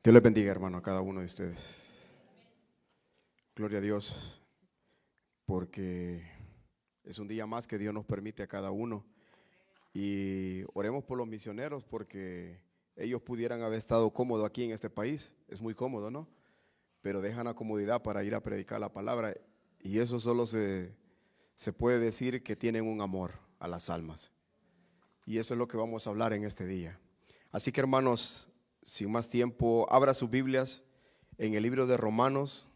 Dios les bendiga, hermano, a cada uno de ustedes. Gloria a Dios, porque es un día más que Dios nos permite a cada uno. Y oremos por los misioneros, porque ellos pudieran haber estado cómodos aquí en este país. Es muy cómodo, ¿no? Pero dejan la comodidad para ir a predicar la palabra. Y eso solo se puede decir que tienen un amor a las almas. Y eso es lo que vamos a hablar en este día. Así que, hermanos, sin más tiempo, abra sus Biblias en el libro de Romanos,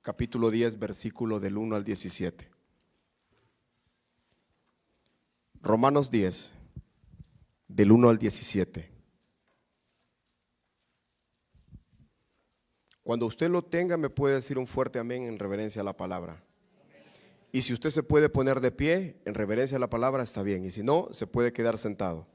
capítulo 10, versículo del 1 al 17. Romanos 10, del 1 al 17. Cuando usted lo tenga, me puede decir un fuerte amén en reverencia a la palabra. Y si usted se puede poner de pie en reverencia a la palabra, está bien. Y si no, se puede quedar sentado.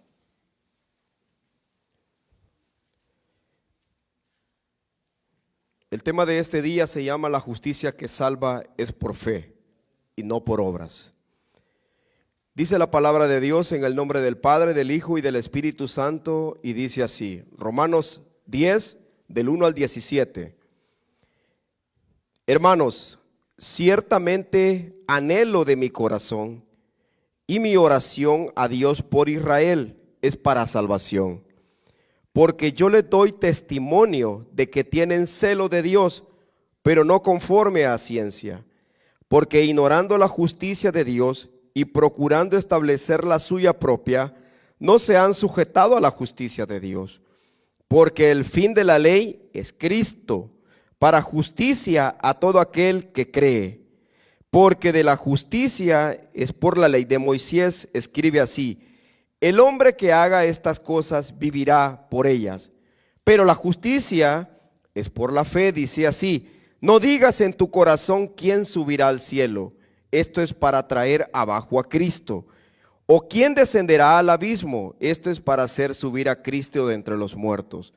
El tema de este día se llama la justicia que salva es por fe y no por obras. Dice la palabra de Dios en el nombre del Padre, del Hijo y del Espíritu Santo, y dice así, Romanos 10, del 1 al 17. Hermanos, ciertamente anhelo de mi corazón y mi oración a Dios por Israel es para salvación. Porque yo les doy testimonio de que tienen celo de Dios, pero no conforme a ciencia. Porque ignorando la justicia de Dios y procurando establecer la suya propia, no se han sujetado a la justicia de Dios. Porque el fin de la ley es Cristo, para justicia a todo aquel que cree. Porque de la justicia es por la ley de Moisés, escribe así: el hombre que haga estas cosas vivirá por ellas. Pero la justicia es por la fe, dice así: no digas en tu corazón quién subirá al cielo. Esto es para traer abajo a Cristo. O quién descenderá al abismo. Esto es para hacer subir a Cristo de entre los muertos.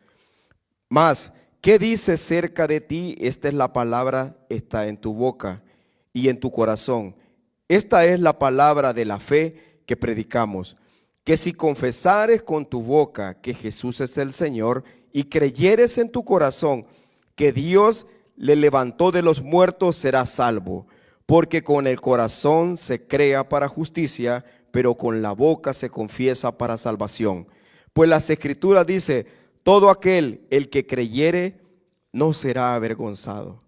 Mas, ¿qué dice cerca de ti? Esta es la palabra, está en tu boca y en tu corazón. Esta es la palabra de la fe que predicamos. Que si confesares con tu boca que Jesús es el Señor y creyeres en tu corazón que Dios le levantó de los muertos, serás salvo. Porque con el corazón se crea para justicia, pero con la boca se confiesa para salvación. Pues las Escrituras dice: todo aquel, el que creyere, no será avergonzado.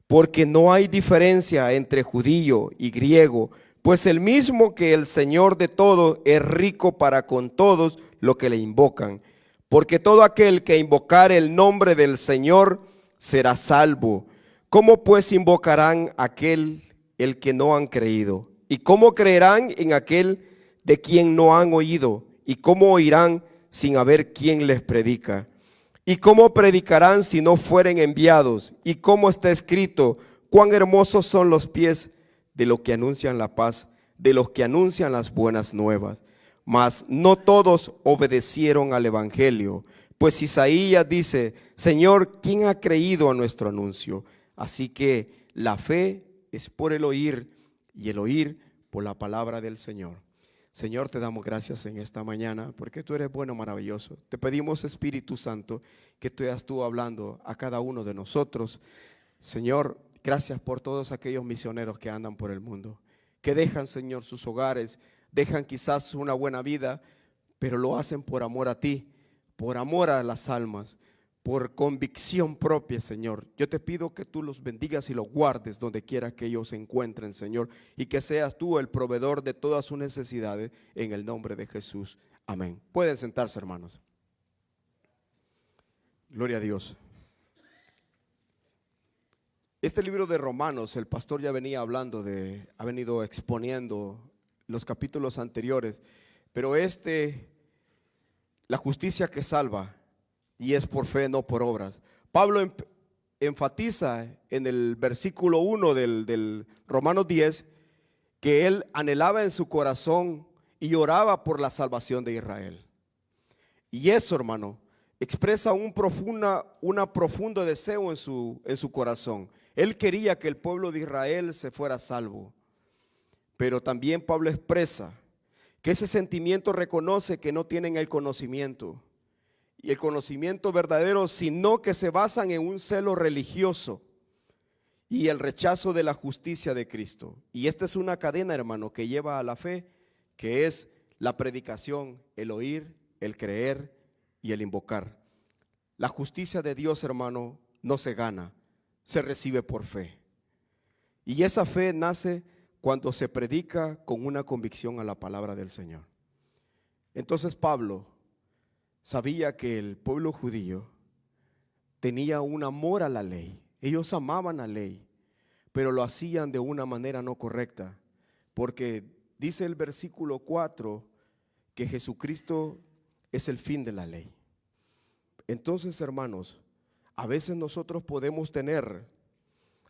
Porque no hay diferencia entre judío y griego, pues el mismo que el Señor de todo es rico para con todos los que le invocan. Porque todo aquel que invocare el nombre del Señor será salvo. ¿Cómo pues invocarán aquel el que no han creído? ¿Y cómo creerán en aquel de quien no han oído? ¿Y cómo oirán sin haber quien les predica? ¿Y cómo predicarán si no fueren enviados? ¿Y cómo está escrito? Cuán hermosos son los pies de los que anuncian la paz, de los que anuncian las buenas nuevas. Mas no todos obedecieron al evangelio. Pues Isaías dice: Señor, ¿quién ha creído a nuestro anuncio? Así que la fe es por el oír, y el oír por la palabra del Señor. Señor, te damos gracias en esta mañana porque tú eres bueno, maravilloso. Te pedimos, Espíritu Santo, que tú seas tú hablando a cada uno de nosotros. Señor, gracias por todos aquellos misioneros que andan por el mundo, que dejan, Señor, sus hogares, dejan quizás una buena vida, pero lo hacen por amor a ti, por amor a las almas, por convicción propia, Señor. Yo te pido que tú los bendigas y los guardes donde quiera que ellos se encuentren, Señor, y que seas tú el proveedor de todas sus necesidades, en el nombre de Jesús. Amén. Pueden sentarse, hermanos. Gloria a Dios. Este libro de Romanos, el pastor ya venía hablando ha venido exponiendo los capítulos anteriores, pero la justicia que salva, y es por fe, no por obras. Pablo enfatiza en el versículo 1 del Romanos 10 que él anhelaba en su corazón y oraba por la salvación de Israel. Y eso, hermano, expresa un profundo deseo en su corazón. Él quería que el pueblo de Israel se fuera salvo. Pero también Pablo expresa que ese sentimiento reconoce que no tienen el conocimiento y el conocimiento verdadero, sino que se basan en un celo religioso y el rechazo de la justicia de Cristo. Y esta es una cadena, hermano, que lleva a la fe, que es la predicación, el oír, el creer y el invocar. La justicia de Dios, hermano, no se gana, se recibe por fe. Y esa fe nace cuando se predica con una convicción a la palabra del Señor. Entonces Pablo sabía que el pueblo judío tenía un amor a la ley. Ellos amaban la ley, pero lo hacían de una manera no correcta, porque dice el versículo 4 que Jesucristo es el fin de la ley. Entonces, hermanos, a veces nosotros podemos tener,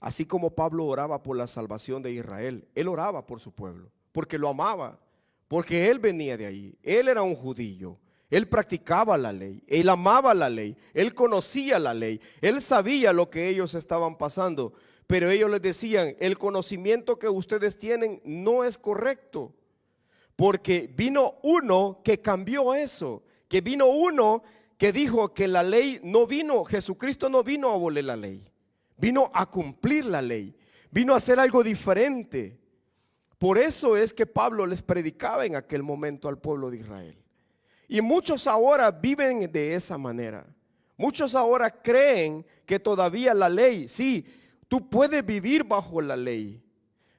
así como Pablo oraba por la salvación de Israel, él oraba por su pueblo, porque lo amaba, porque él venía de ahí, él era un judío. Él practicaba la ley, él amaba la ley, él conocía la ley, él sabía lo que ellos estaban pasando, pero ellos les decían, el conocimiento que ustedes tienen no es correcto, porque vino uno que cambió eso, que vino uno que dijo que la ley no vino, Jesucristo no vino a abolir la ley, vino a cumplir la ley, vino a hacer algo diferente. Por eso es que Pablo les predicaba en aquel momento al pueblo de Israel. Y muchos ahora viven de esa manera. Muchos ahora creen que todavía la ley, sí, tú puedes vivir bajo la ley,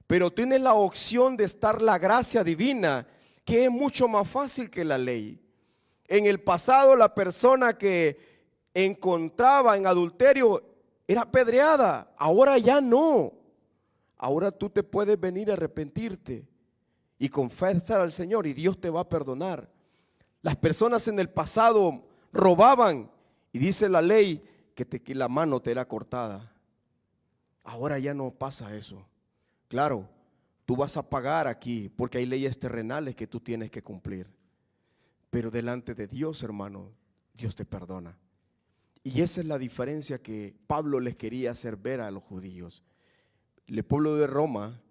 pero tienes la opción de estar la gracia divina, que es mucho más fácil que la ley. En el pasado la persona que encontraba en adulterio era apedreada, ahora ya no. Ahora tú te puedes venir a arrepentirte y confesar al Señor y Dios te va a perdonar. Las personas en el pasado robaban y dice la ley que la mano te era cortada. Ahora ya no pasa eso. Claro, tú vas a pagar aquí porque hay leyes terrenales que tú tienes que cumplir. Pero delante de Dios, hermano, Dios te perdona. Y esa es la diferencia que Pablo les quería hacer ver a los judíos. El pueblo de Roma,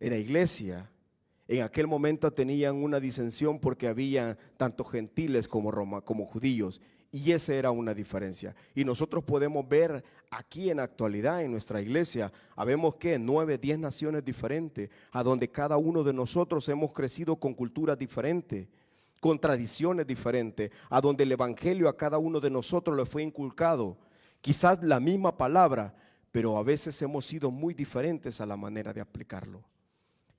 en la iglesia, en aquel momento tenían una disensión porque había tanto gentiles como judíos, y esa era una diferencia. Y nosotros podemos ver aquí en la actualidad en nuestra iglesia, habemos que 9, 10 naciones diferentes, a donde cada uno de nosotros hemos crecido con culturas diferentes, con tradiciones diferentes, a donde el evangelio a cada uno de nosotros le fue inculcado, quizás la misma palabra, pero a veces hemos sido muy diferentes a la manera de aplicarlo.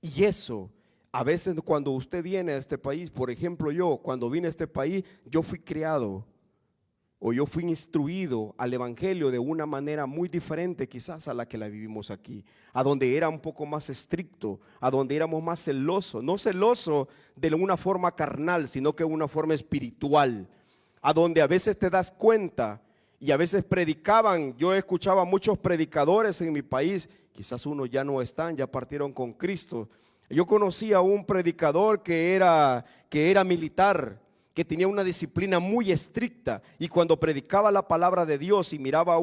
Y eso, a veces cuando usted viene a este país, por ejemplo yo, cuando vine a este país, yo fui criado o yo fui instruido al evangelio de una manera muy diferente quizás a la que la vivimos aquí, a donde era un poco más estricto, a donde éramos más celosos, no celoso de una forma carnal, sino que de una forma espiritual, a donde a veces te das cuenta y a veces predicaban. Yo escuchaba a muchos predicadores en mi país, quizás unos ya no están, ya partieron con Cristo. Yo conocí a un predicador que era militar, que tenía una disciplina muy estricta, y cuando predicaba la palabra de Dios y miraba a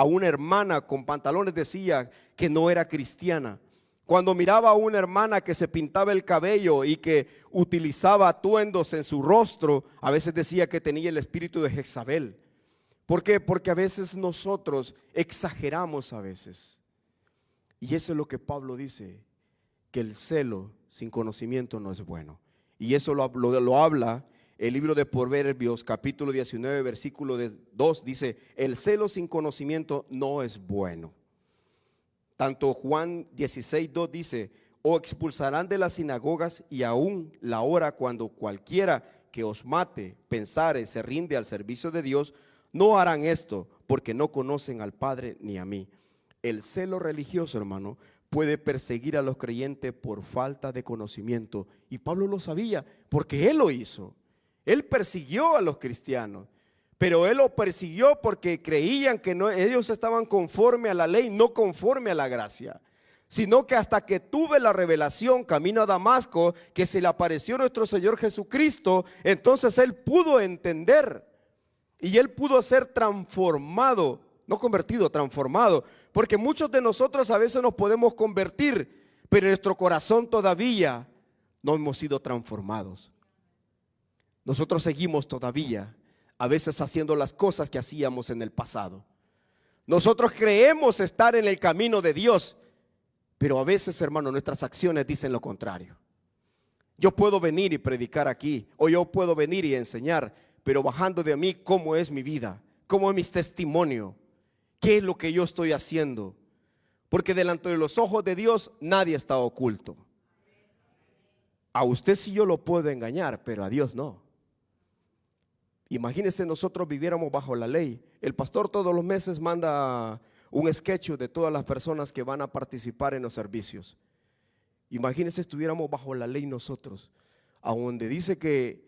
una hermana con pantalones, decía que no era cristiana. Cuando miraba a una hermana que se pintaba el cabello y que utilizaba atuendos en su rostro, a veces decía que tenía el espíritu de Jezabel. ¿Por qué? Porque a veces nosotros exageramos a veces. Y eso es lo que Pablo dice, que el celo sin conocimiento no es bueno. Y eso lo habla el libro de Proverbios, capítulo 19, versículo 2, dice, el celo sin conocimiento no es bueno. Tanto Juan 16, 2 dice, o expulsarán de las sinagogas, y aún la hora cuando cualquiera que os mate, pensare, se rinde al servicio de Dios, no harán esto, porque no conocen al Padre ni a mí. El celo religioso, hermano, puede perseguir a los creyentes por falta de conocimiento. Y Pablo lo sabía, porque él lo hizo. Él persiguió a los cristianos, pero él lo persiguió porque creían que ellos estaban conforme a la ley, no conforme a la gracia. Sino que hasta que tuve la revelación camino a Damasco, que se le apareció nuestro Señor Jesucristo, entonces él pudo entender y él pudo ser transformado, no convertido, transformado. Porque muchos de nosotros a veces nos podemos convertir, pero en nuestro corazón todavía no hemos sido transformados. Nosotros seguimos todavía a veces haciendo las cosas que hacíamos en el pasado. Nosotros creemos estar en el camino de Dios, pero a veces, hermano, nuestras acciones dicen lo contrario. Yo puedo venir y predicar aquí, o yo puedo venir y enseñar, pero bajando de mí cómo es mi vida, cómo es mi testimonio, qué es lo que yo estoy haciendo. Porque delante de los ojos de Dios nadie está oculto. A usted sí yo lo puedo engañar, pero a Dios no. Imagínense, nosotros viviéramos bajo la ley. El pastor todos los meses manda un sketch de todas las personas que van a participar en los servicios. Imagínense, estuviéramos bajo la ley nosotros, a donde dice que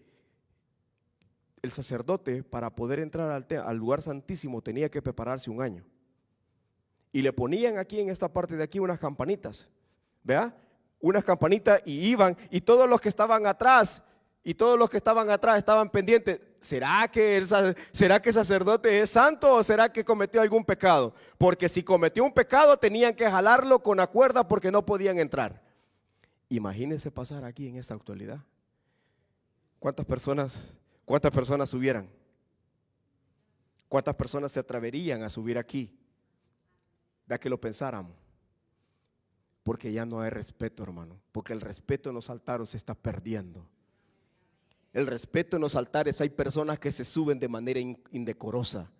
el sacerdote, para poder entrar al lugar santísimo, tenía que prepararse un año. Y le ponían aquí, en esta parte de aquí, unas campanitas, ¿vea? Unas campanitas, y iban, y todos los que estaban atrás, estaban pendientes. ¿Será que el sacerdote es santo o será que cometió algún pecado? Porque si cometió un pecado tenían que jalarlo con la cuerda porque no podían entrar. Imagínense pasar aquí en esta actualidad. ¿Cuántas personas subieran? ¿Cuántas personas se atreverían a subir aquí? Vea que lo pensáramos. Porque ya no hay respeto, hermano. Porque el respeto en los altares se está perdiendo. El respeto en los altares, hay personas que se suben de manera indecorosa.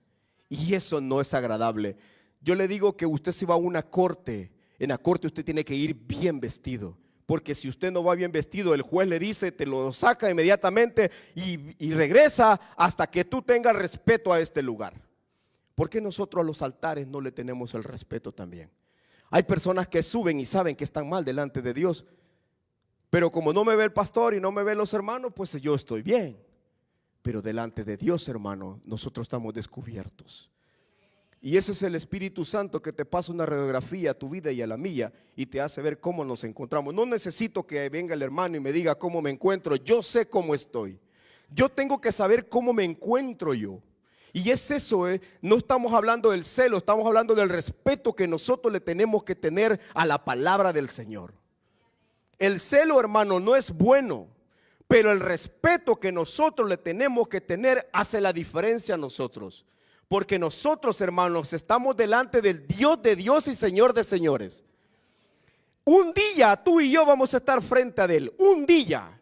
Y eso no es agradable. Yo le digo que usted se va a una corte. En la corte usted tiene que ir bien vestido. Porque si usted no va bien vestido, el juez le dice, te lo saca inmediatamente y regresa hasta que tú tengas respeto a este lugar. ¿Por qué nosotros a los altares no le tenemos el respeto también? Hay personas que suben y saben que están mal delante de Dios, pero como no me ve el pastor y no me ven los hermanos, pues yo estoy bien. Pero delante de Dios, hermano, nosotros estamos descubiertos. Y ese es el Espíritu Santo que te pasa una radiografía a tu vida y a la mía y te hace ver cómo nos encontramos. No necesito que venga el hermano y me diga cómo me encuentro. Yo sé cómo estoy. Yo tengo que saber cómo me encuentro yo. Y es eso, no estamos hablando del celo, estamos hablando del respeto que nosotros le tenemos que tener a la palabra del Señor. El celo, hermano, no es bueno, pero el respeto que nosotros le tenemos que tener hace la diferencia a nosotros. Porque nosotros, hermanos, estamos delante del Dios de Dios y Señor de señores. Un día tú y yo vamos a estar frente a Él. Un día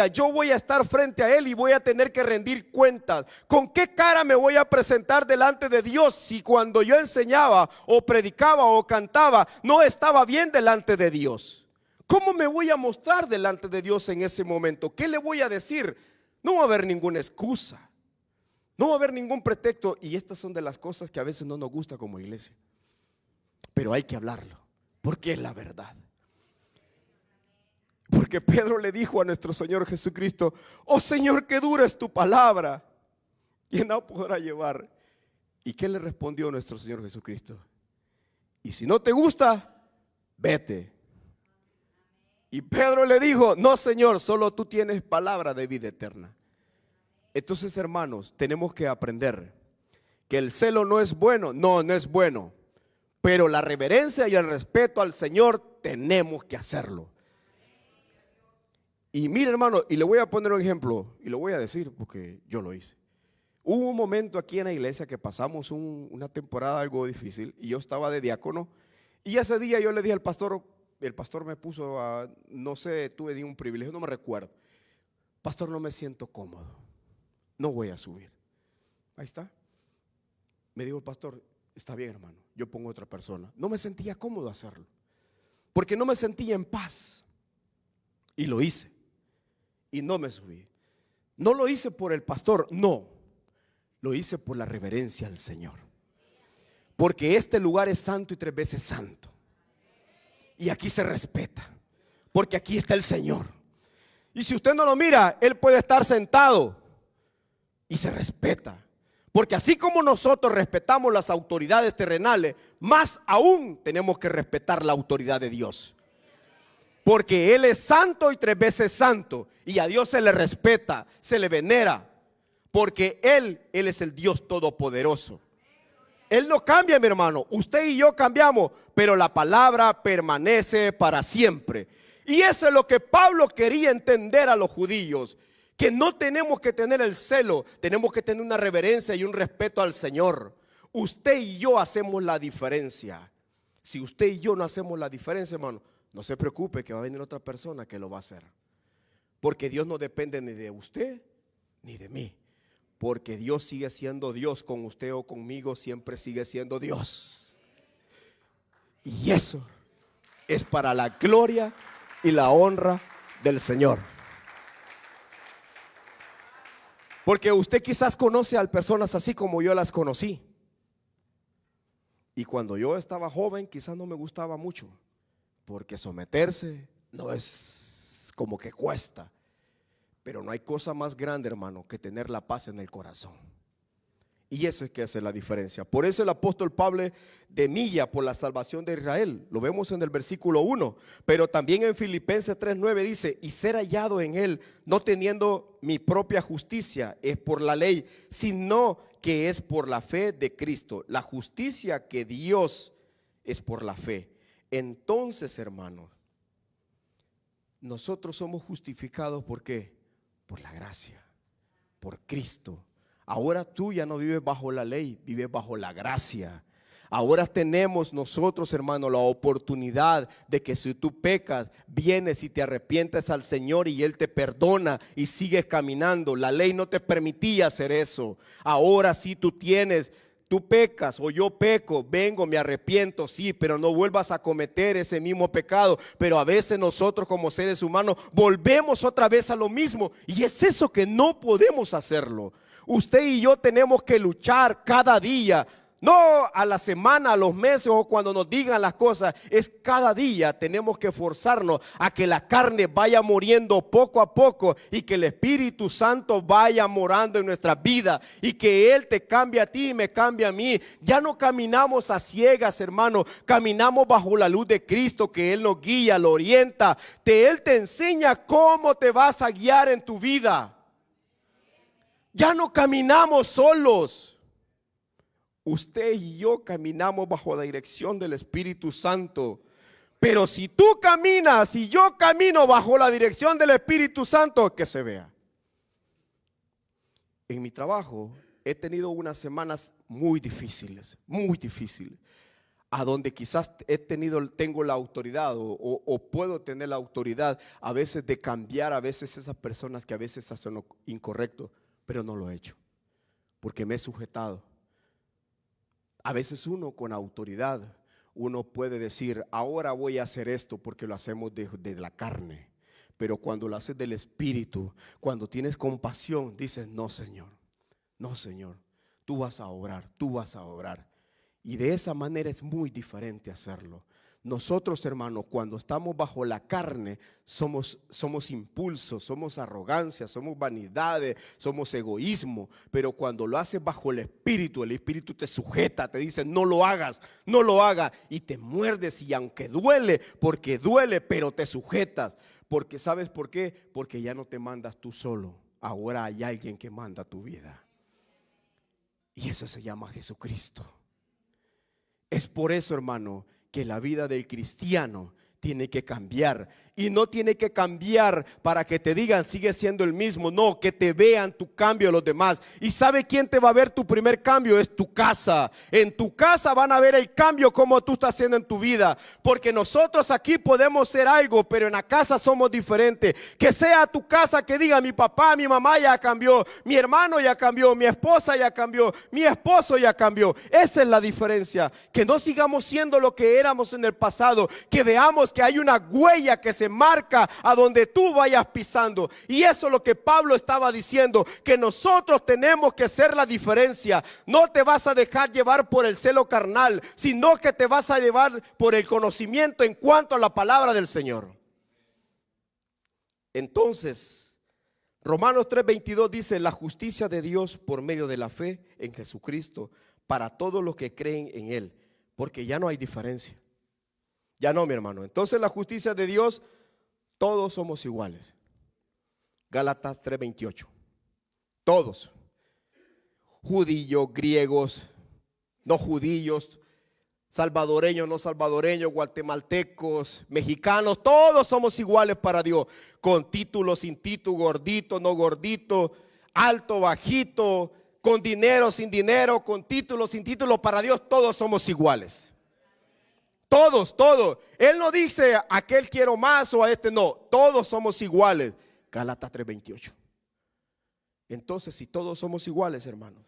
yo voy a estar frente a Él y voy a tener que rendir cuentas. ¿Con qué cara me voy a presentar delante de Dios si cuando yo enseñaba o predicaba o cantaba no estaba bien delante de Dios? ¿Cómo me voy a mostrar delante de Dios en ese momento? ¿Qué le voy a decir? No va a haber ninguna excusa. No va a haber ningún pretexto. Y estas son de las cosas que a veces no nos gusta como iglesia. Pero hay que hablarlo, porque es la verdad. Porque Pedro le dijo a nuestro Señor Jesucristo: oh Señor, qué dura es tu palabra, y no podrá llevar. ¿Y qué le respondió nuestro Señor Jesucristo? Y si no te gusta, vete. Y Pedro le dijo: no, Señor, solo tú tienes palabra de vida eterna. Entonces, hermanos, tenemos que aprender que el celo no es bueno. No es bueno, pero la reverencia y el respeto al Señor tenemos que hacerlo. Y mire, hermano, y le voy a poner un ejemplo, y lo voy a decir porque yo lo hice. Hubo un momento aquí en la iglesia que pasamos una temporada algo difícil, y yo estaba de diácono, y ese día yo le dije al pastor, el pastor me puso a, no sé, tuve un privilegio, no me recuerdo: pastor, no me siento cómodo, no voy a subir. Ahí está. Me dijo el pastor: está bien, hermano, yo pongo otra persona. No me sentía cómodo hacerlo, porque no me sentía en paz, y lo hice. Y no me subí. No lo hice por el pastor, no. Lo hice por la reverencia al Señor. Porque este lugar es santo y 3 veces santo. Y aquí se respeta. Porque aquí está el Señor. Y si usted no lo mira, Él puede estar sentado y se respeta. Porque así como nosotros respetamos las autoridades terrenales, más aún tenemos que respetar la autoridad de Dios. Porque Él es santo y 3 veces santo. Y a Dios se le respeta, se le venera. Porque Él es el Dios todopoderoso. Él no cambia, mi hermano. Usted y yo cambiamos, pero la palabra permanece para siempre. Y eso es lo que Pablo quería entender a los judíos. Que no tenemos que tener el celo, tenemos que tener una reverencia y un respeto al Señor. Usted y yo hacemos la diferencia. Si usted y yo no hacemos la diferencia, hermano, no se preocupe que va a venir otra persona que lo va a hacer. Porque Dios no depende ni de usted ni de mí. Porque Dios sigue siendo Dios, con usted o conmigo siempre sigue siendo Dios. Y eso es para la gloria y la honra del Señor. Porque usted quizás conoce a personas así como yo las conocí. Y cuando yo estaba joven quizás no me gustaba mucho. Porque someterse no es como que cuesta. Pero no hay cosa más grande, hermano, que tener la paz en el corazón. Y eso es que hace la diferencia. Por eso el apóstol Pablo de milla por la salvación de Israel. Lo vemos en el versículo 1. Pero también en Filipenses 3:9 dice: y ser hallado en él, no teniendo mi propia justicia, es por la ley, sino que es por la fe de Cristo. La justicia que Dios es por la fe. Entonces, hermanos, nosotros somos justificados ¿por qué? Por la gracia, por Cristo. Ahora tú ya no vives bajo la ley, vives bajo la gracia. Ahora tenemos nosotros, hermano, la oportunidad de que si tú pecas, vienes y te arrepientes al Señor y Él te perdona y sigues caminando. La ley no te permitía hacer eso. Ahora sí tú pecas o yo peco, vengo, me arrepiento, sí, pero no vuelvas a cometer ese mismo pecado. Pero a veces nosotros como seres humanos volvemos otra vez a lo mismo y es eso que no podemos hacerlo. Usted y yo tenemos que luchar cada día, no a la semana, a los meses o cuando nos digan las cosas. Es cada día tenemos que esforzarnos a que la carne vaya muriendo poco a poco y que el Espíritu Santo vaya morando en nuestra vida y que Él te cambie a ti y me cambie a mí. Ya no caminamos a ciegas, hermano, caminamos bajo la luz de Cristo, que Él nos guía, lo orienta, Él te enseña cómo te vas a guiar en tu vida. Ya no caminamos solos. Usted y yo caminamos bajo la dirección del Espíritu Santo. Pero si tú caminas y yo camino bajo la dirección del Espíritu Santo, que se vea. En mi trabajo he tenido unas semanas muy difíciles, a donde quizás tengo la autoridad o puedo tener la autoridad a veces de cambiar a veces esas personas que a veces hacen lo incorrecto. Pero no lo he hecho, porque me he sujetado. A veces uno con autoridad, uno puede decir, ahora voy a hacer esto porque lo hacemos de la carne. Pero cuando lo haces del Espíritu, cuando tienes compasión, dices, no Señor, tú vas a obrar, tú vas a obrar. Y de esa manera es muy diferente hacerlo. Nosotros, hermanos, cuando estamos bajo la carne, somos impulsos, somos arrogancia, somos vanidades, somos egoísmo. Pero cuando lo haces bajo el Espíritu te sujeta, te dice, no lo hagas, no lo hagas. Y te muerdes y aunque duele, porque duele, pero te sujetas. Porque ¿sabes por qué? Porque ya no te mandas tú solo. Ahora hay alguien que manda tu vida. Y eso se llama Jesucristo. Es por eso, hermano, que la vida del cristiano tiene que cambiar. Y no tiene que cambiar para que te digan sigue siendo el mismo. No, que te vean tu cambio los demás. ¿Y sabe quién te va a ver tu primer cambio? Es tu casa. En tu casa van a ver el cambio como tú estás haciendo en tu vida. Porque nosotros aquí podemos ser algo, pero en la casa somos diferentes. Que sea tu casa que diga mi papá, mi mamá ya cambió, mi hermano ya cambió, mi esposa ya cambió, mi esposo ya cambió. Esa es la diferencia. Que no sigamos siendo lo que éramos en el pasado. Que veamos que hay una huella que se marca a donde tú vayas pisando. Y eso es lo que Pablo estaba diciendo, que nosotros tenemos que ser la diferencia. No te vas a dejar llevar por el celo carnal, sino que te vas a llevar por el conocimiento en cuanto a la palabra del Señor. Entonces, Romanos 3:22 dice, la justicia de Dios por medio de la fe en Jesucristo para todos los que creen en Él, porque ya no hay diferencia. Ya no, mi hermano. Entonces la justicia de Dios, todos somos iguales. Gálatas 3:28. Todos. Judíos, griegos, no judíos, salvadoreños, no salvadoreños, guatemaltecos, mexicanos, todos somos iguales para Dios, con título, sin título, gordito, no gordito, alto, bajito, con dinero, sin dinero, con título, sin título, para Dios todos somos iguales. Todos, todos. Él no dice a aquel quiero más o a este no, todos somos iguales. Gálatas 3:28. Entonces, si todos somos iguales, hermanos,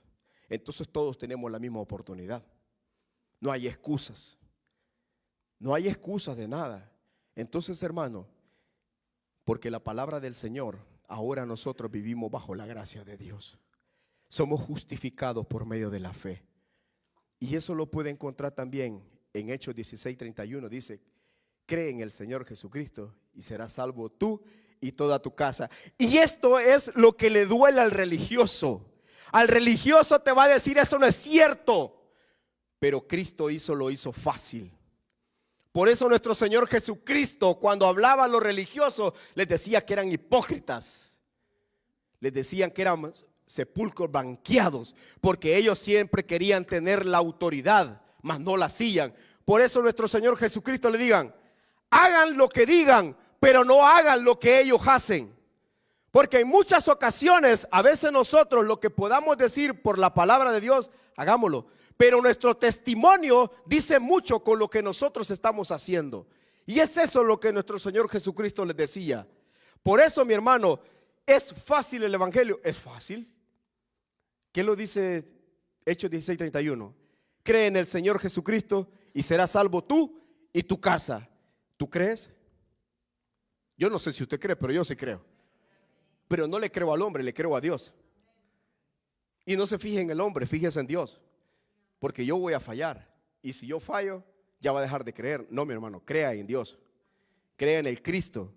entonces todos tenemos la misma oportunidad. No hay excusas. No hay excusas de nada. Entonces, hermano, porque la palabra del Señor, ahora nosotros vivimos bajo la gracia de Dios. Somos justificados por medio de la fe. Y eso lo puede encontrar también en Hechos 16:31. Dice, cree en el Señor Jesucristo y serás salvo tú y toda tu casa. Y esto es lo que le duele al religioso. Al religioso te va a decir, eso no es cierto. Pero Cristo lo hizo fácil. Por eso nuestro Señor Jesucristo, cuando hablaba a los religiosos, les decía que eran hipócritas. Les decían que eran sepulcros blanqueados, porque ellos siempre querían tener la autoridad, mas no la hacían. Por eso nuestro Señor Jesucristo le digan, hagan lo que digan, pero no hagan lo que ellos hacen. Porque en muchas ocasiones, a veces nosotros lo que podamos decir por la palabra de Dios, hagámoslo. Pero nuestro testimonio dice mucho con lo que nosotros estamos haciendo. Y es eso lo que nuestro Señor Jesucristo les decía. Por eso, mi hermano, ¿es fácil el evangelio? ¿Es fácil? ¿Qué lo dice Hechos 16:31? Cree en el Señor Jesucristo y serás salvo tú y tu casa. ¿Tú crees? Yo no sé si usted cree, pero yo sí creo. Pero no le creo al hombre, le creo a Dios. Y no se fije en el hombre, fíjese en Dios. Porque yo voy a fallar. Y si yo fallo, ya va a dejar de creer. No, mi hermano, crea en Dios. Crea en el Cristo,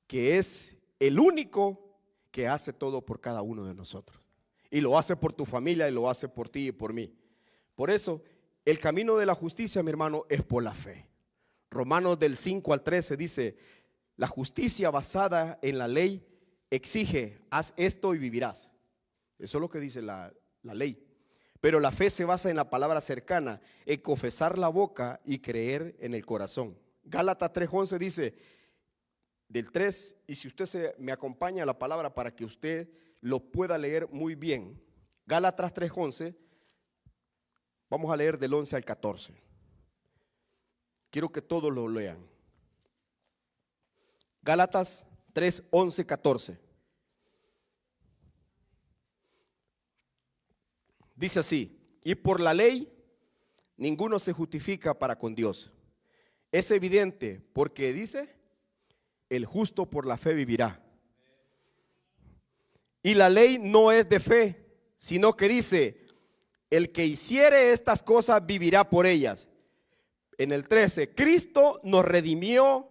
que es el único que hace todo por cada uno de nosotros. Y lo hace por tu familia y lo hace por ti y por mí. Por eso, el camino de la justicia, mi hermano, es por la fe. Romanos del 5 al 13 dice, la justicia basada en la ley exige, haz esto y vivirás. Eso es lo que dice la ley. Pero la fe se basa en la palabra cercana, en confesar la boca y creer en el corazón. Gálatas 3:11 dice, del 3, y si usted me acompaña a la palabra para que usted lo pueda leer muy bien. Gálatas 3:11, vamos a leer del 11 al 14. Quiero que todos lo lean. Gálatas 3:11, 14. Dice así, y por la ley ninguno se justifica para con Dios. Es evidente porque dice, el justo por la fe vivirá. Y la ley no es de fe, sino que dice, el que hiciere estas cosas vivirá por ellas. En el 13, Cristo nos redimió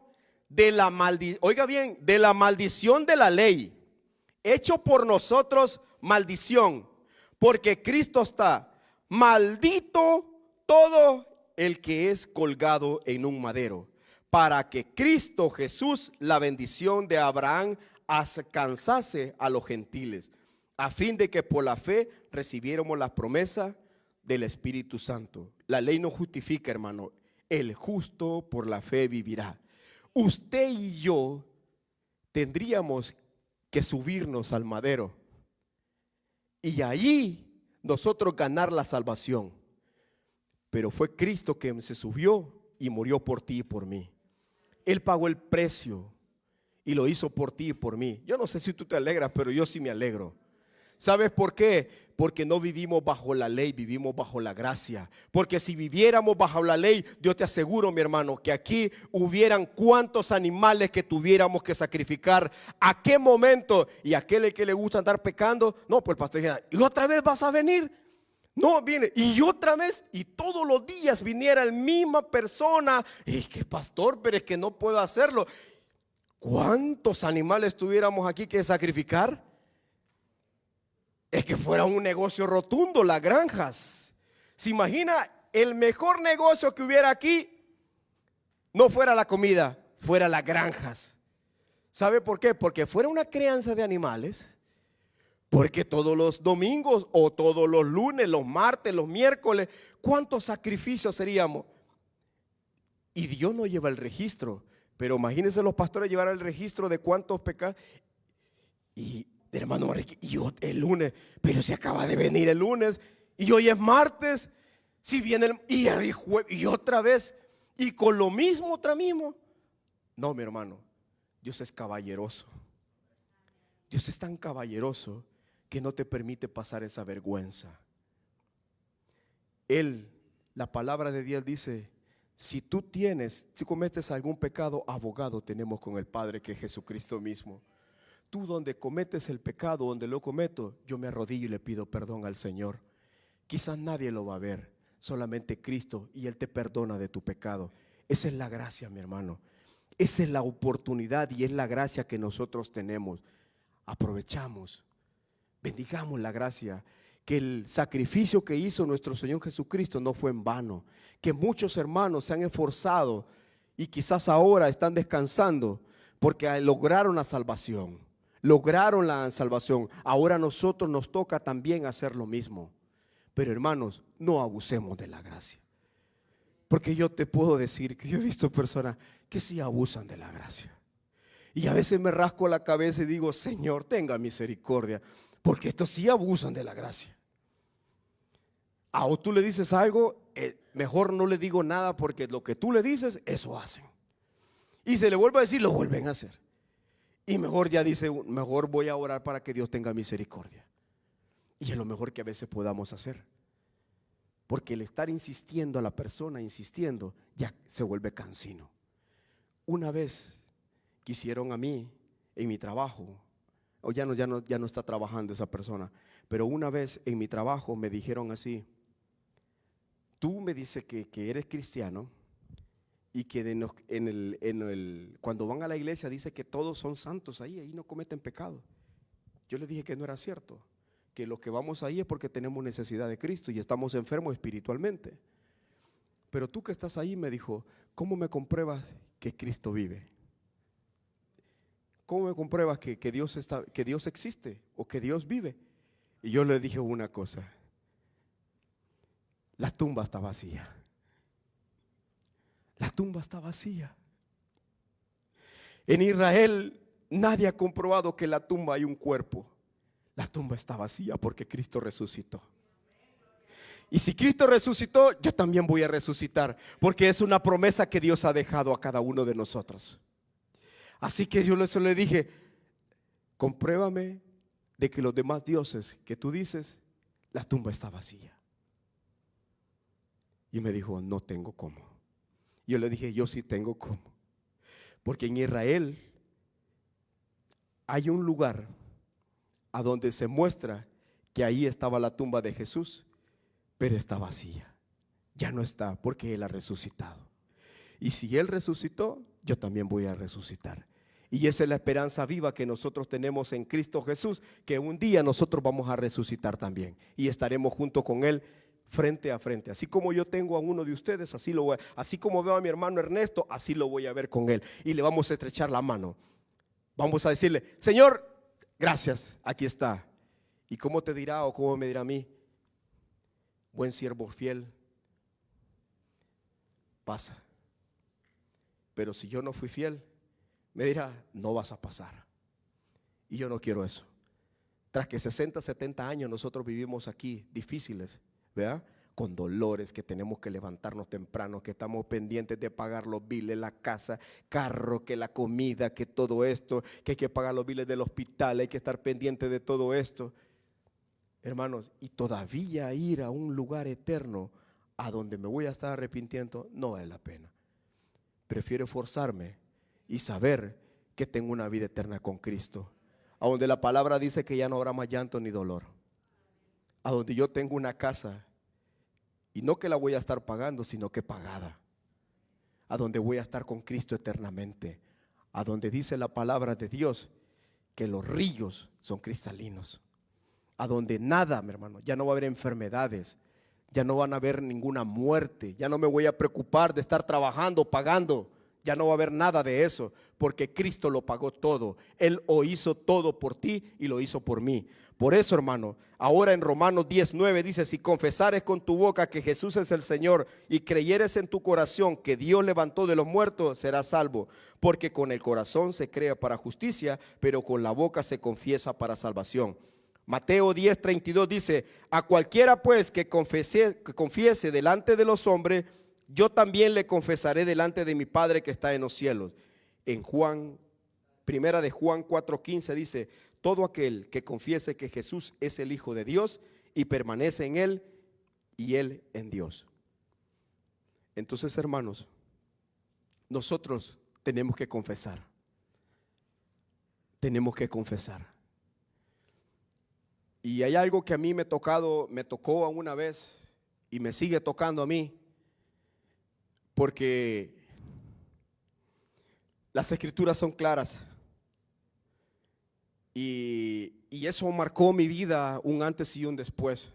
de la maldición, oiga bien, de la maldición de la ley, hecho por nosotros maldición. Porque Cristo está maldito todo el que es colgado en un madero, para que Cristo Jesús, la bendición de Abraham, alcanzase a los gentiles, a fin de que por la fe recibiéramos la promesa del Espíritu Santo. La ley no justifica, hermano, el justo por la fe vivirá. Usted y yo tendríamos que subirnos al madero y allí nosotros ganar la salvación. Pero fue Cristo quien se subió y murió por ti y por mí. Él pagó el precio y lo hizo por ti y por mí. Yo no sé si tú te alegras, pero yo sí me alegro. ¿Sabes por qué? Porque no vivimos bajo la ley, vivimos bajo la gracia. Porque si viviéramos bajo la ley, yo te aseguro, mi hermano, que aquí hubieran cuantos animales que tuviéramos que sacrificar. ¿A qué momento? Y aquel que le gusta andar pecando, no, pues el pastor dice, ¿y otra vez vas a venir? No, viene, y otra vez, y todos los días viniera la misma persona. Y que pastor, pero es que no puedo hacerlo. ¿Cuántos animales tuviéramos aquí que sacrificar? Es que fuera un negocio rotundo, las granjas. ¿Se imagina el mejor negocio que hubiera aquí? No fuera la comida, fuera las granjas. ¿Sabe por qué? Porque fuera una crianza de animales, Porque todos los domingos o todos los lunes, los martes, los miércoles, ¿cuántos sacrificios seríamos? Y Dios no lleva el registro. Pero imagínense los pastores llevar el registro de cuántos pecados. Y hermano, y yo el lunes, pero se acaba de venir el lunes y hoy es martes. Si viene y otra vez y con lo mismo otra mismo. No, mi hermano, Dios es caballeroso. Dios es tan caballeroso que no te permite pasar esa vergüenza. Él, la palabra de Dios dice: si cometes algún pecado, abogado tenemos con el Padre, que es Jesucristo mismo. Tú donde cometes el pecado, donde lo cometo, yo me arrodillo y le pido perdón al Señor. Quizás nadie lo va a ver, solamente Cristo, y Él te perdona de tu pecado. Esa es la gracia, mi hermano. Esa es la oportunidad y es la gracia que nosotros tenemos. Aprovechamos, bendigamos la gracia, que el sacrificio que hizo nuestro Señor Jesucristo no fue en vano, que muchos hermanos se han esforzado y quizás ahora están descansando porque lograron la salvación. Ahora a nosotros nos toca también hacer lo mismo. Pero hermanos, no abusemos de la gracia. Porque yo te puedo decir que yo he visto personas que sí abusan de la gracia. Y a veces me rasco la cabeza y digo: Señor, tenga misericordia, porque estos sí abusan de la gracia. O tú le dices algo, mejor no le digo nada, porque lo que tú le dices, eso hacen. Y se le vuelve a decir, lo vuelven a hacer. Y mejor ya dice, mejor voy a orar para que Dios tenga misericordia. Y es lo mejor que a veces podamos hacer. Porque el estar insistiendo a la persona, insistiendo, ya se vuelve cansino. Una vez quisieron a mí en mi trabajo, o ya no está trabajando esa persona, pero una vez en mi trabajo me dijeron así: tú me dices que eres cristiano y que cuando van a la iglesia dice que todos son santos ahí no cometen pecado. Yo le dije que no era cierto, que los que vamos ahí es porque tenemos necesidad de Cristo y estamos enfermos espiritualmente. Pero tú que estás ahí, me dijo, ¿cómo me compruebas que Cristo vive? ¿Cómo me compruebas que Dios existe o que Dios vive? Y yo le dije una cosa: la tumba está vacía. La tumba está vacía. En Israel nadie ha comprobado que en la tumba hay un cuerpo. La tumba está vacía porque Cristo resucitó. Y si Cristo resucitó, yo también voy a resucitar, porque es una promesa que Dios ha dejado a cada uno de nosotros. Así que yo le dije: compruébame de que los demás dioses que tú dices, la tumba está vacía. Y me dijo: no tengo cómo. Yo le dije: yo sí tengo cómo. Porque en Israel hay un lugar a donde se muestra que ahí estaba la tumba de Jesús, pero está vacía. Ya no está, porque Él ha resucitado. Y si Él resucitó, yo también voy a resucitar. Y esa es la esperanza viva que nosotros tenemos en Cristo Jesús, que un día nosotros vamos a resucitar también y estaremos junto con Él frente a frente. Así como yo tengo a uno de ustedes, así como veo a mi hermano Ernesto, así lo voy a ver con él. Y le vamos a estrechar la mano. Vamos a decirle: Señor, gracias, aquí está. ¿Y cómo te dirá o cómo me dirá a mí? Buen siervo fiel, pasa. Pero si yo no fui fiel, me dirá: no vas a pasar. Y yo no quiero eso. Tras que 60, 70 años nosotros vivimos aquí difíciles, ¿verdad? Con dolores, que tenemos que levantarnos temprano, que estamos pendientes de pagar los biles, la casa, carro, que la comida, que todo esto, que hay que pagar los biles del hospital, hay que estar pendiente de todo esto. Hermanos, y todavía ir a un lugar eterno a donde me voy a estar arrepintiendo, no vale la pena. Prefiero esforzarme y saber que tengo una vida eterna con Cristo, a donde la palabra dice que ya no habrá más llanto ni dolor, a donde yo tengo una casa, y no que la voy a estar pagando, sino que pagada, a donde voy a estar con Cristo eternamente, a donde dice la palabra de Dios que los ríos son cristalinos, a donde nada, mi hermano, ya no va a haber enfermedades, ya no van a haber ninguna muerte, ya no me voy a preocupar de estar trabajando, pagando, Ya no va a haber nada de eso, porque Cristo lo pagó todo. Él lo hizo todo por ti y lo hizo por mí. Por eso, hermano, ahora en Romanos 10:9 dice: si confesares con tu boca que Jesús es el Señor y creyeres en tu corazón que Dios levantó de los muertos, serás salvo. Porque con el corazón se cree para justicia, pero con la boca se confiesa para salvación. Mateo 10:32 dice: a cualquiera pues que confiese delante de los hombres, yo también le confesaré delante de mi Padre que está en los cielos. En primera de Juan 4:15 dice: todo aquel que confiese que Jesús es el Hijo de Dios y permanece en Él y Él en Dios. Entonces, hermanos, nosotros tenemos que confesar. Tenemos que confesar. Y hay algo que a mí me tocó una vez y me sigue tocando a mí, porque las escrituras son claras y eso marcó mi vida, un antes y un después.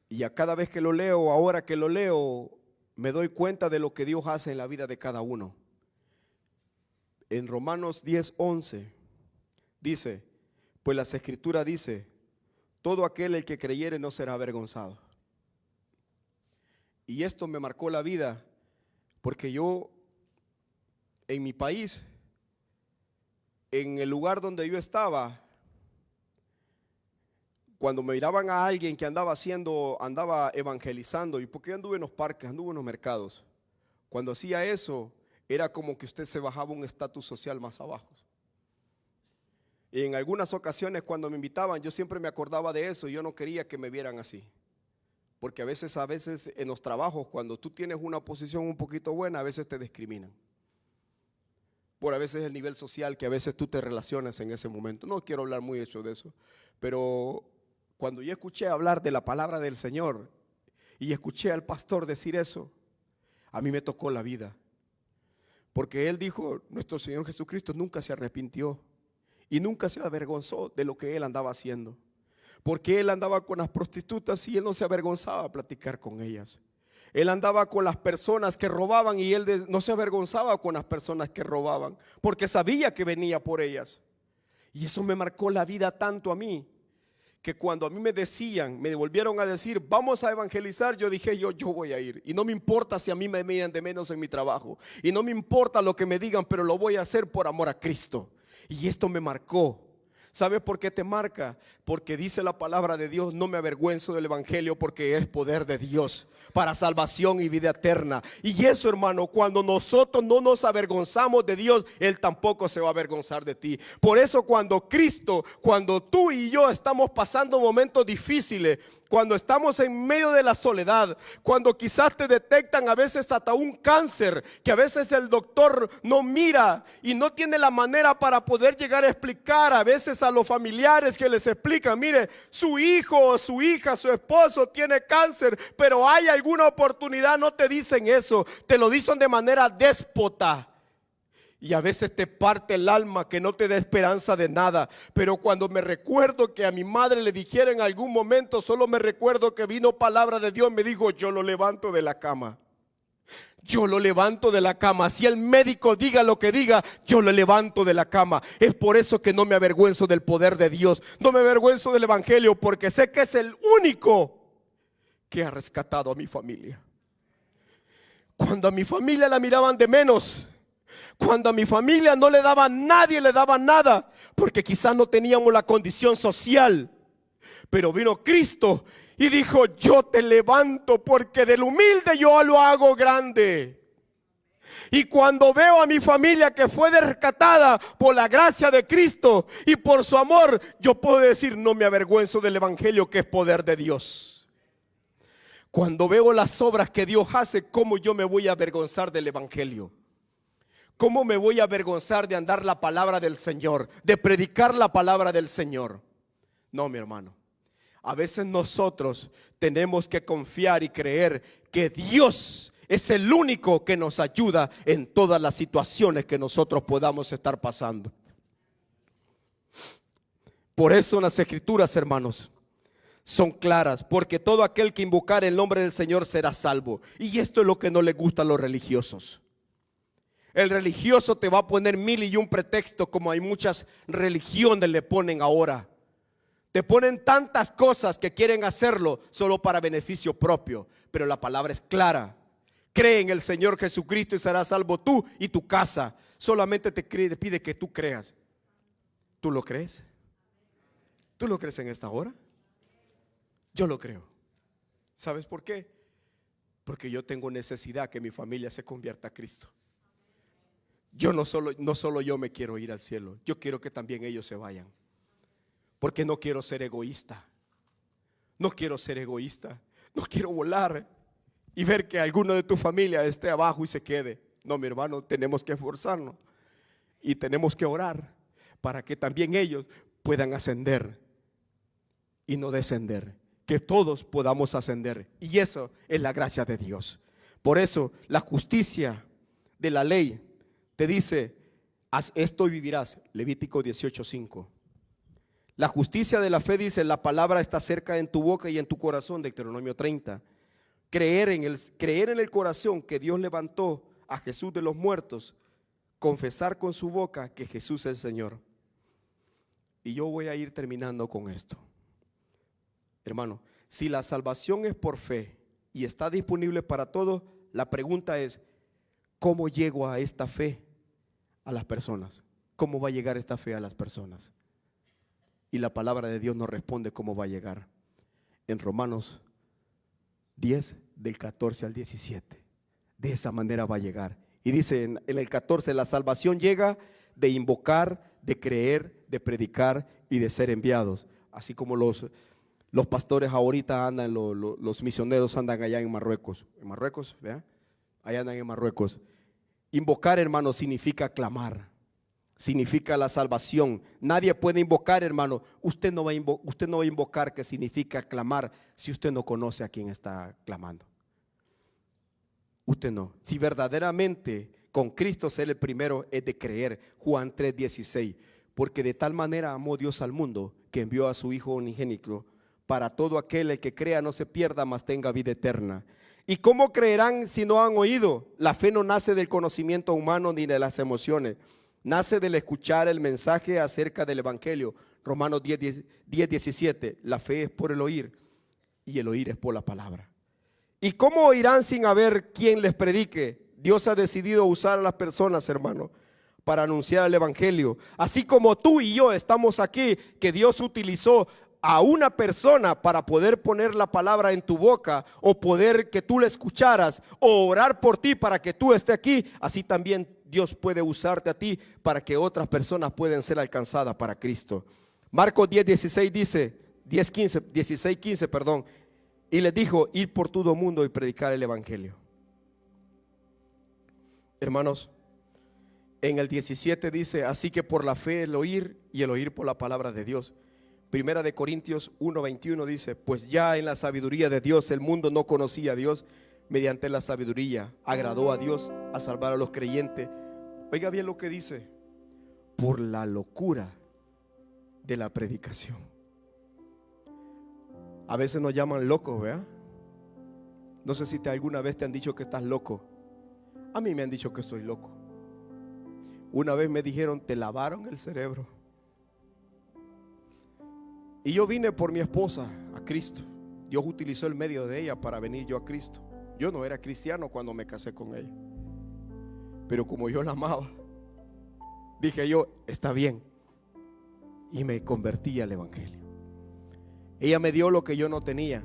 Y a cada vez que lo leo, ahora que lo leo, me doy cuenta de lo que Dios hace en la vida de cada uno. En Romanos 10:11 dice: pues las escrituras dice: todo aquel el que creyere no será avergonzado. Y esto me marcó la vida, porque yo en mi país, en el lugar donde yo estaba, cuando me miraban a alguien que andaba evangelizando, y porque anduve en los parques, anduve en los mercados, cuando hacía eso, era como que usted se bajaba un estatus social más abajo. Y en algunas ocasiones cuando me invitaban, yo siempre me acordaba de eso y yo no quería que me vieran así. Porque a veces en los trabajos, cuando tú tienes una posición un poquito buena, a veces te discriminan. Por a veces el nivel social que a veces tú te relacionas en ese momento. No quiero hablar mucho de eso, pero cuando yo escuché hablar de la palabra del Señor y escuché al pastor decir eso, a mí me tocó la vida. Porque él dijo: nuestro Señor Jesucristo nunca se arrepintió y nunca se avergonzó de lo que él andaba haciendo. Porque él andaba con las prostitutas y él no se avergonzaba a platicar con ellas. Él andaba con las personas que robaban y él no se avergonzaba con las personas que robaban, porque sabía que venía por ellas. Y eso me marcó la vida tanto a mí, que cuando a mí me volvieron a decir: vamos a evangelizar, yo dije: yo voy a ir. Y no me importa si a mí me miran de menos en mi trabajo. Y no me importa lo que me digan, pero lo voy a hacer por amor a Cristo. Y esto me marcó. ¿Sabe por qué te marca? Porque dice la palabra de Dios: no me avergüenzo del evangelio, porque es poder de Dios para salvación y vida eterna. Y eso, hermano, cuando nosotros no nos avergonzamos de Dios, Él tampoco se va a avergonzar de ti. Por eso cuando tú y yo estamos pasando momentos difíciles, cuando estamos en medio de la soledad, cuando quizás te detectan a veces hasta un cáncer, que a veces el doctor no mira y no tiene la manera para poder llegar a explicar a veces a los familiares, que les explican: mire, su hijo, su hija, su esposo tiene cáncer, pero hay alguna oportunidad. No te dicen eso, te lo dicen de manera déspota. Y a veces te parte el alma, que no te da esperanza de nada. Pero cuando me recuerdo que a mi madre le dijera en algún momento, solo me recuerdo que vino palabra de Dios, me dijo: yo lo levanto de la cama. Yo lo levanto de la cama. Si el médico diga lo que diga, yo lo levanto de la cama. Es por eso que no me avergüenzo del poder de Dios. No me avergüenzo del evangelio, porque sé que es el único que ha rescatado a mi familia. Cuando a mi familia la miraban de menos, cuando a mi familia no le daba nadie, le daba nada, porque quizás no teníamos la condición social, pero vino Cristo y dijo: yo te levanto, porque del humilde yo lo hago grande. Y cuando veo a mi familia que fue rescatada por la gracia de Cristo y por su amor, yo puedo decir: no me avergüenzo del evangelio, que es poder de Dios. Cuando veo las obras que Dios hace, ¿cómo yo me voy a avergonzar del evangelio? ¿Cómo me voy a avergonzar de andar la palabra del Señor, de predicar la palabra del Señor? No, mi hermano. A veces nosotros tenemos que confiar y creer que Dios es el único que nos ayuda en todas las situaciones que nosotros podamos estar pasando. Por eso las escrituras, hermanos, son claras, porque todo aquel que invocar el nombre del Señor será salvo. Y esto es lo que no le gusta a los religiosos. El religioso te va a poner 1001 pretextos, como hay muchas religiones le ponen ahora. Te ponen tantas cosas que quieren hacerlo solo para beneficio propio. Pero la palabra es clara. Cree en el Señor Jesucristo y serás salvo tú y tu casa. Solamente te pide que tú creas. ¿Tú lo crees? ¿Tú lo crees en esta hora? Yo lo creo. ¿Sabes por qué? Porque yo tengo necesidad que mi familia se convierta a Cristo. Yo no solo yo me quiero ir al cielo, yo quiero que también ellos se vayan. Porque no quiero ser egoísta. No quiero ser egoísta. No quiero volar y ver que alguno de tu familia esté abajo y se quede. No, mi hermano, tenemos que esforzarnos y tenemos que orar para que también ellos puedan ascender y no descender. Que todos podamos ascender. Y eso es la gracia de Dios. Por eso la justicia de la ley te dice: haz esto y vivirás. Levítico 18:5. La justicia de la fe dice: la palabra está cerca en tu boca y en tu corazón. Deuteronomio 30. Creer en el corazón que Dios levantó a Jesús de los muertos. Confesar con su boca que Jesús es el Señor. Y yo voy a ir terminando con esto. Hermano, si la salvación es por fe y está disponible para todos, la pregunta es: ¿cómo llego a esta fe a las personas? ¿Cómo va a llegar esta fe a las personas? Y la palabra de Dios nos responde cómo va a llegar. En Romanos 10, del 14 al 17. De esa manera va a llegar. Y dice en el 14: la salvación llega de invocar, de creer, de predicar y de ser enviados. Así como los pastores ahorita andan, los misioneros andan allá en Marruecos. En Marruecos, ¿verdad? Allá andan en Marruecos. Invocar, hermano, significa clamar. Significa la salvación. Nadie puede invocar, hermano. Usted no va a invocar, que significa clamar, si usted no conoce a quien está clamando. Usted no. Si verdaderamente con Cristo ser el primero es de creer. Juan 3:16. Porque de tal manera amó Dios al mundo, que envió a su Hijo unigénito, para todo aquel el que crea no se pierda, mas tenga vida eterna. ¿Y cómo creerán si no han oído? La fe no nace del conocimiento humano ni de las emociones. Nace del escuchar el mensaje acerca del Evangelio. Romanos 10:17. La fe es por el oír y el oír es por la palabra. ¿Y cómo oirán sin haber quien les predique? Dios ha decidido usar a las personas, hermano, para anunciar el Evangelio. Así como tú y yo estamos aquí, que Dios utilizó a una persona para poder poner la palabra en tu boca, o poder que tú la escucharas, o orar por ti para que tú estés aquí, así también Dios puede usarte a ti para que otras personas puedan ser alcanzadas para Cristo. Marcos 10:16 dice, 16:15, perdón, y les dijo: ir por todo el mundo y predicar el Evangelio. Hermanos, en el 17 dice: así que por la fe el oír, y el oír por la palabra de Dios. Primera de Corintios 1:21 dice: pues ya en la sabiduría de Dios el mundo no conocía a Dios, mediante la sabiduría agradó a Dios a salvar a los creyentes. Oiga bien lo que dice: por la locura de la predicación. A veces nos llaman locos, ¿verdad? No sé si alguna vez te han dicho que estás loco. A mí me han dicho que estoy loco. Una vez me dijeron: te lavaron el cerebro. Y yo vine por mi esposa a Cristo. Dios utilizó el medio de ella para venir yo a Cristo. Yo no era cristiano cuando me casé con ella, pero como yo la amaba, dije yo: está bien. Y me convertí al Evangelio. Ella me dio lo que yo no tenía.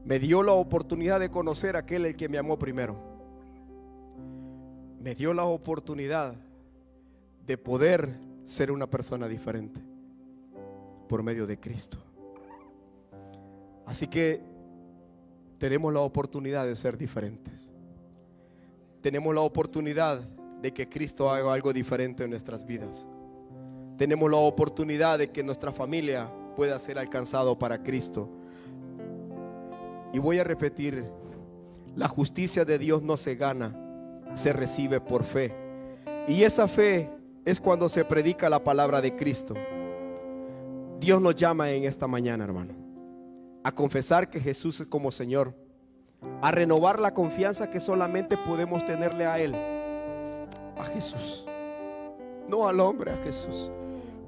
Me dio la oportunidad de conocer a aquel el que me amó primero. Me dio la oportunidad de poder ser una persona diferente por medio de Cristo. Así que tenemos la oportunidad de ser diferentes. Tenemos la oportunidad de que Cristo haga algo diferente en nuestras vidas. Tenemos la oportunidad de que nuestra familia pueda ser alcanzado para Cristo. Y voy a repetir: la justicia de Dios no se gana, se recibe por fe. Y esa fe es cuando se predica la palabra de Cristo. Dios nos llama en esta mañana, hermano, a confesar que Jesús es como Señor, a renovar la confianza que solamente podemos tenerle a Él, a Jesús, no al hombre, a Jesús,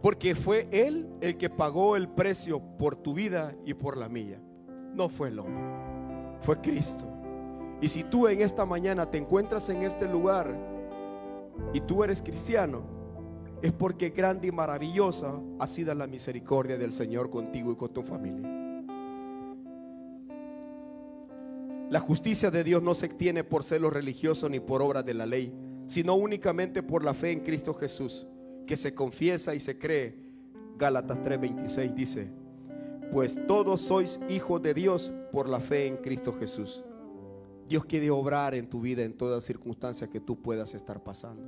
porque fue Él el que pagó el precio por tu vida y por la mía. No fue el hombre, fue Cristo. Y si tú en esta mañana te encuentras en este lugar y tú eres cristiano, es porque grande y maravillosa ha sido la misericordia del Señor contigo y con tu familia. La justicia de Dios no se obtiene por celo religioso ni por obras de la ley, sino únicamente por la fe en Cristo Jesús, que se confiesa y se cree. Gálatas 3:26 dice: pues todos sois hijos de Dios por la fe en Cristo Jesús. Dios quiere obrar en tu vida en todas circunstancias que tú puedas estar pasando.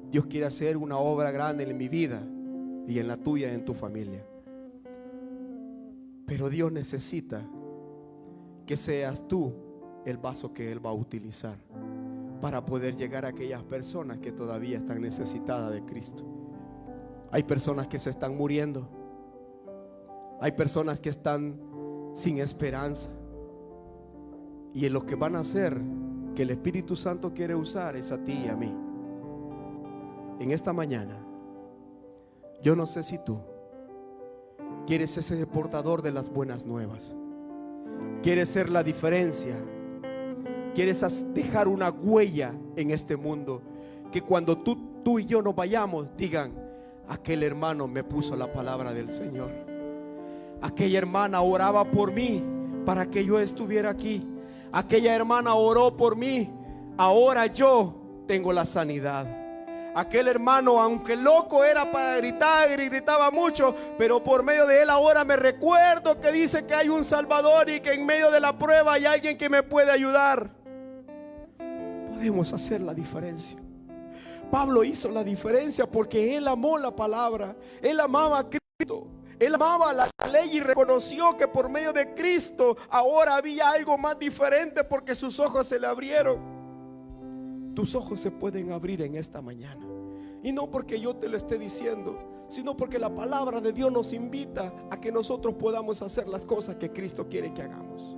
Dios quiere hacer una obra grande en mi vida y en la tuya y en tu familia. Pero Dios necesita que seas tú el vaso que Él va a utilizar para poder llegar a aquellas personas que todavía están necesitadas de Cristo. Hay personas que se están muriendo. Hay personas que están sin esperanza. Y en lo que van a hacer, que el Espíritu Santo quiere usar, es a ti y a mí. En esta mañana, yo no sé si tú quieres ser el portador de las buenas nuevas, quieres ser la diferencia, quieres dejar una huella en este mundo, que cuando tú y yo nos vayamos, digan: aquel hermano me puso la palabra del Señor, aquella hermana oraba por mí para que yo estuviera aquí, aquella hermana oró por mí, ahora yo tengo la sanidad. Aquel hermano, aunque loco era para gritar y gritaba mucho, pero por medio de él ahora me recuerdo que dice que hay un Salvador y que en medio de la prueba hay alguien que me puede ayudar. Podemos hacer la diferencia. Pablo hizo la diferencia porque él amó la palabra, él amaba a Cristo, él amaba la ley y reconoció que por medio de Cristo ahora había algo más diferente, porque sus ojos se le abrieron. Tus ojos se pueden abrir en esta mañana, y no porque yo te lo esté diciendo, sino porque la palabra de Dios nos invita a que nosotros podamos hacer las cosas que Cristo quiere que hagamos.